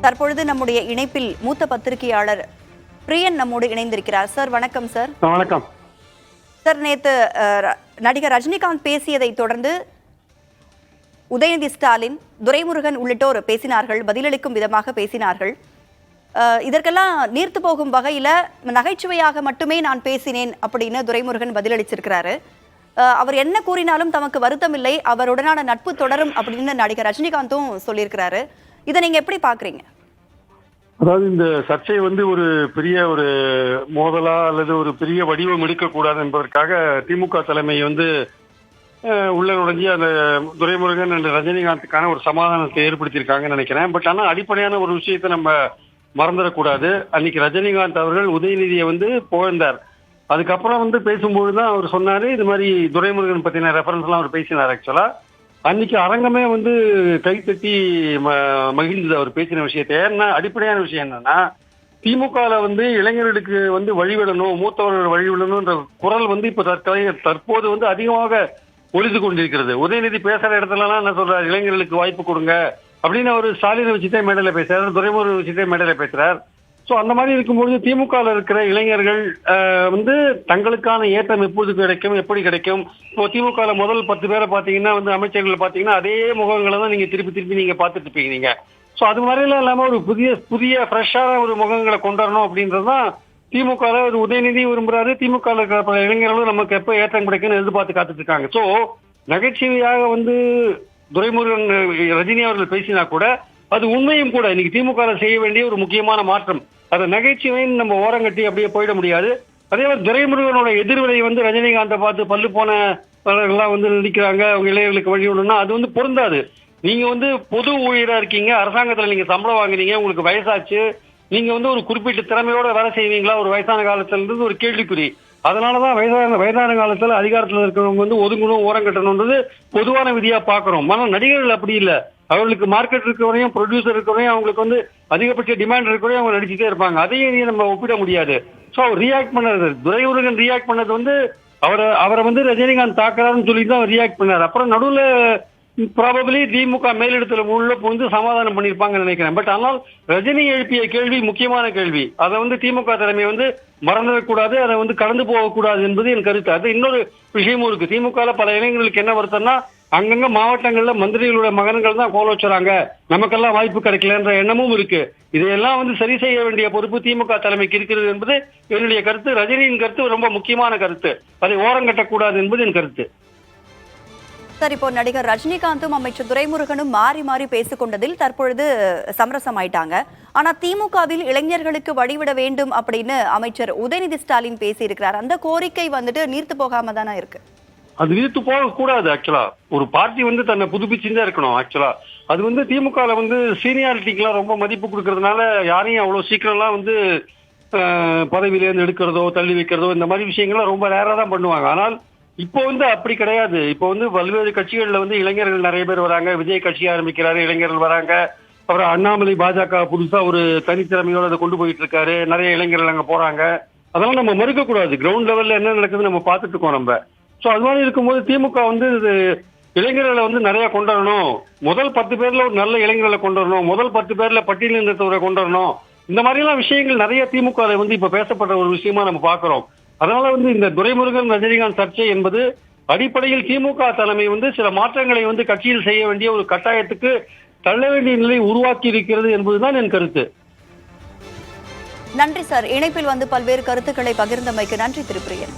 தற்பொழுது நம்முடைய இணைப்பில் மூத்த பத்திரிகையாளர் பிரியன் நம்மோடு இணைந்திருக்கிறார். சார் வணக்கம் சார். வணக்கம் சார். நேற்று நடிகர் ரஜினிகாந்த் பேசியதை தொடர்ந்து உதயநிதி ஸ்டாலின், துரைமுருகன் உள்ளிட்டோர் பேசினார்கள், பதிலளிக்கும் விதமாக பேசினார்கள். இதற்கெல்லாம் நீர்த்து போகும் வகையில் நகைச்சுவையாக மட்டுமே நான் பேசினேன் அப்படின்னு துரைமுருகன் பதிலளிச்சிருக்கிறாரு. அவர் என்ன கூறினாலும் தமக்கு வருத்தம் இல்லை, அவருடனான நட்பு தொடரும் அப்படின்னு நடிகர் ரஜினிகாந்தும் சொல்லியிருக்கிறாரு. இதை நீங்க எப்படி பாக்குறீங்க? அதாவது இந்த சர்ச்சை ஒரு பெரிய ஒரு மோதலா அல்லது ஒரு பெரிய வடிவம் எடுக்கக்கூடாது என்பதற்காக திமுக தலைமை உள்ள நுழைஞ்சி அந்த துரைமுருகன் என்ற ரஜினிகாந்துக்கான ஒரு சமாதானத்தை ஏற்படுத்தியிருக்காங்கன்னு நினைக்கிறேன். பட் ஆனால் அடிப்படையான ஒரு விஷயத்தை நம்ம மறந்துடக்கூடாது. அன்னைக்கு ரஜினிகாந்த் அவர்கள் உதயநிதியை புகழ்ந்தார். அதுக்கப்புறம் பேசும்போது தான் அவர் சொன்னாரு, இது மாதிரி துரைமுருகன் பத்தின ரெஃபரன்ஸ் எல்லாம் அவர் பேசினார். ஆக்சுவலா அன்னைக்கு அரங்கமே கைத்தட்டி மகிழ்ந்தது அவர் பேசின விஷயத்தை. ஏன்னா அடிப்படையான விஷயம் என்னன்னா, திமுகல இளைஞர்களுக்கு வழிவிடணும், மூத்தவர்கள் வழிவிடணும்ன்ற குரல் இப்ப தற்போது அதிகமாக ஒழித்து கொண்டிருக்கிறது. உதயநிதி பேசுற இடத்துலலாம் என்ன சொல்றாரு, இளைஞர்களுக்கு வாய்ப்பு கொடுங்க அப்படின்னு அவர் ஸ்டாலினை வச்சுட்டே மேடையில பேசுறாரு, துரைமுருகன் வச்சுட்டே மேடையில பேசுறார். ஸோ அந்த மாதிரி இருக்கும்பொழுது திமுகவில் இருக்கிற இளைஞர்கள் தங்களுக்கான ஏற்றம் எப்போது கிடைக்கும், எப்படி கிடைக்கும்? இப்போ திமுகவில் முதல் 10 பேரை பார்த்தீங்கன்னா அமைச்சர்கள் பார்த்தீங்கன்னா அதே முகங்களை தான் நீங்க திருப்பி நீங்க பார்த்துட்டு இருப்பீங்க நீங்க. ஸோ அது மாதிரிலாம் இல்லாம ஒரு புதிய ஃப்ரெஷ்ஷான ஒரு முகங்களை கொண்டு வரணும் அப்படின்றதுதான் திமுகவில் ஒரு உதயநிதி விரும்புறாரு. திமுக இருக்கிற இளைஞர்களும் நமக்கு எப்போ ஏற்றம் கிடைக்கும்னு எதிர்பார்த்து காத்துட்டு இருக்காங்க. ஸோ நகைச்சுவையாக துரைமுருகன் ரஜினி அவர்கள் பேசினா கூட அது உண்மையும் கூட. இன்னைக்கு திமுக செய்ய வேண்டிய ஒரு முக்கியமான மாற்றம். அதை நகைச்சுவைன்னு நம்ம ஓரங்கட்டி அப்படியே போயிட முடியாது. அதே மாதிரி துரைமுருகனோட எதிர்வினை ரஜினிகாந்தை பார்த்து பல்லு போனவர்கள்லாம் நடிக்கிறாங்க, அவங்க இளைஞர்களுக்கு வழி விடணும்னா அது பொருந்தாது. நீங்க பொது ஊழியரா இருக்கீங்க, அரசாங்கத்துல நீங்க சம்பளம் வாங்குறீங்க, உங்களுக்கு வயசாச்சு, நீங்க ஒரு குறிப்பிட்ட திறமையோட வேலை செய்வீங்களா ஒரு வயசான காலத்துல இருந்து ஒரு கேள்விக்குறி. அதனாலதான் வயதான காலத்துல அதிகாரத்துல இருக்கிறவங்க ஒதுங்கணும், ஓரம் கட்டணும்ன்றது பொதுவான விதியா பாக்குறோம். ஆனா நடிகர்கள் அப்படி இல்லை. அவர்களுக்கு மார்க்கெட் இருக்கிறவரையும், ப்ரொடியூசர் இருக்கிறவரையும், அவங்களுக்கு அதிகபட்ச டிமாண்ட் இருக்கிறவரையும் அவங்க நடிச்சுட்டே இருப்பாங்க. அதையும் நம்ம ஒப்பிட முடியாது. ஸோ அவர் ரியாக்ட் பண்ணது, துரைமுருகன் ரியாக்ட் பண்ணது அவரை ரஜினிகாந்த் தாக்குறாருன்னு சொல்லி தான் ரியாக்ட் பண்ணார். அப்புறம் நடுவில் ப்ராபபிளி திமுக மேலிடத்துல உள்ள சமாதானம் பண்ணிருப்பாங்கன்னு நினைக்கிறேன். பட் ஆனால் ரஜினி எழுப்பிய கேள்வி முக்கியமான கேள்வி. அதை திமுக தலைமை மறந்துடக்கூடாது, அதை கடந்து போகக்கூடாது என்பது என் கருத்து. அது இன்னொரு விஷயமும் இருக்கு. திமுக பல இளைஞர்களுக்கு என்ன வருத்தம்னா, அங்கங்க மாவட்டங்கள்ல மந்திரிகளோட மகன்கள் தான் கோல வச்சுறாங்க, நமக்கெல்லாம் வாய்ப்பு கிடைக்கலன்ற எண்ணமும் இருக்கு. இதையெல்லாம் சரி செய்ய வேண்டிய பொறுப்பு திமுக தலைமைக்கு இருக்கிறது என்பது என்னுடைய கருத்து. ரஜினியின் கருத்து ரொம்ப முக்கியமான கருத்து. அதை ஓரம் கட்டக்கூடாது என்பது என் கருத்து. சார், இப்போ நடிகர் ரஜினிகாந்தும் அமைச்சர் துரைமுருகனும் மாறி மாறி பேசிக்கொண்டதில் தற்பொழுது சமரசம் ஆயிட்டாங்க. ஆனா திமுகவில் இளைஞர்களுக்கு வழிவிட வேண்டும் அப்படின்னு அமைச்சர் உதயநிதி ஸ்டாலின் பேசியிருக்கிறார். அந்த கோரிக்கை நீர்த்து போகாம தானே இருக்கு. அது நீர்த்து போக கூடாது. ஆக்சுவலா ஒரு பார்ட்டி தன்னை புதுப்பிச்சுதான் இருக்கணும். ஆக்சுவலா அது திமுகல சீனியாரிட்டிக்கெல்லாம் ரொம்ப மதிப்பு கொடுக்கறதுனால யாரையும் அவ்வளவு சீக்கிரம்லாம் பதவியிலேருந்து எடுக்கிறதோ தள்ளி வைக்கிறதோ இந்த மாதிரி விஷயங்கள்லாம் ரொம்ப ரேரா தான் பண்ணுவாங்க. ஆனால் இப்போ அப்படி கிடையாது. இப்போ பல்வேறு கட்சிகள்ல இளைஞர்கள் நிறைய பேர் வராங்க. விஜய் கட்சி ஆரம்பிக்கிறாரு, இளைஞர்கள் வராங்க. அப்புறம் அண்ணாமலை பாஜக புதுசா ஒரு தனித்திறமையோட அதை கொண்டு போயிட்டு இருக்காரு, நிறைய இளைஞர்கள் அங்க போறாங்க. அதெல்லாம் நம்ம மறுக்க கூடாது. கிரவுண்ட் லெவல்ல என்ன நடக்குதுன்னு நம்ம பார்த்துட்டு இருக்கோம் நம்ம. ஸோ அது மாதிரி இருக்கும்போது திமுக இளைஞர்களை நிறைய கொண்டு வரணும். முதல் 10 பேர்ல ஒரு நல்ல இளைஞர்களை கொண்டு வரணும், முதல் 10 பேர்ல பட்டியல் நிறுத்தவரை கொண்டு வரணும். இந்த மாதிரி எல்லாம் விஷயங்கள் நிறைய திமுக இப்ப பேசப்படுற ஒரு விஷயமா நம்ம பாக்குறோம். அதனால இந்த துரைமுருகன் ரஜினிகாந்த் சர்ச்சை என்பது அடிப்படையில் திமுக தலைமை சில மாற்றங்களை கட்சியில் செய்ய வேண்டிய ஒரு கட்டாயத்துக்கு தள்ள வேண்டிய நிலை உருவாக்கி இருக்கிறது என்பதுதான் என் கருத்து. நன்றி சார். இணைப்பில் பல்வேறு கருத்துக்களை பகிர்ந்தமைக்கு நன்றி திரு பிரியன்.